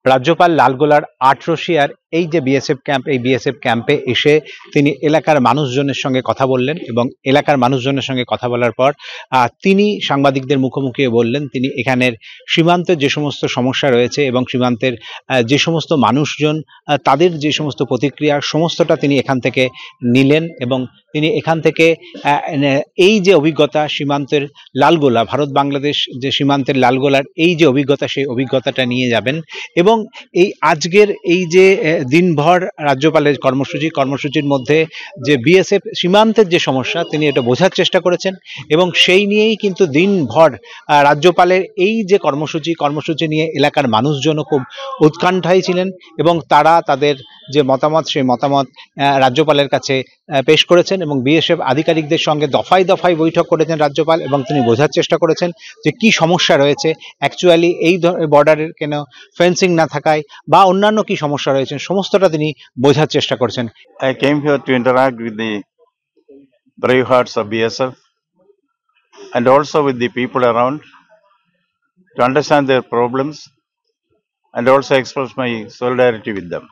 রাজ্যপাল লালগোলার আটরশিয়ার এই যে বিএসএফ ক্যাম্প, এই বিএসএফ ক্যাম্পে এসে তিনি এলাকার মানুষজনের সঙ্গে কথা বললেন এবং এলাকার মানুষজনের সঙ্গে কথা বলার পর তিনি সাংবাদিকদের মুখোমুখি বললেন তিনি এখানের সীমান্তের যে সমস্ত সমস্যা রয়েছে এবং সীমান্তের যে সমস্ত মানুষজন তাদের যে সমস্ত প্রতিক্রিয়া সমস্তটা তিনি এখান থেকে নিলেন এবং তিনি এখান থেকে এই যে অভিজ্ঞতা সীমান্তের লালগোলা, ভারত বাংলাদেশ যে সীমান্তের লালগোলার এই যে অভিজ্ঞতা, সেই অভিজ্ঞতাটা নিয়ে যাবেন এবং এই আজকের এই যে দিনভর রাজ্যপালের কর্মসূচির মধ্যে যে বিএসএফ সীমান্তের যে সমস্যা তিনি এটা বোঝার চেষ্টা করেছেন এবং সেই নিয়েই কিন্তু দিনভর রাজ্যপালের এই যে কর্মসূচি নিয়ে এলাকার মানুষজনও খুব উৎকণ্ঠায় ছিলেন এবং তারা তাদের যে মতামত সেই মতামত রাজ্যপালের কাছে পেশ করেছেন এবং বিএসএফ আধিকারিকদের সঙ্গে দফায় দফায় বৈঠক করেছেন রাজ্যপাল এবং তিনি বোঝার চেষ্টা করেছেন যে কি সমস্যা রয়েছে অ্যাকচুয়ালি এই বর্ডারের কেন ফেন্সিং না থাকায় বা অন্যান্য কি সমস্যা রয়েছে সমস্তটা তিনি বোঝার চেষ্টা করছেন। I came here to interact with the brave hearts of BSF and also with the people around to understand their problems and also express my solidarity with them.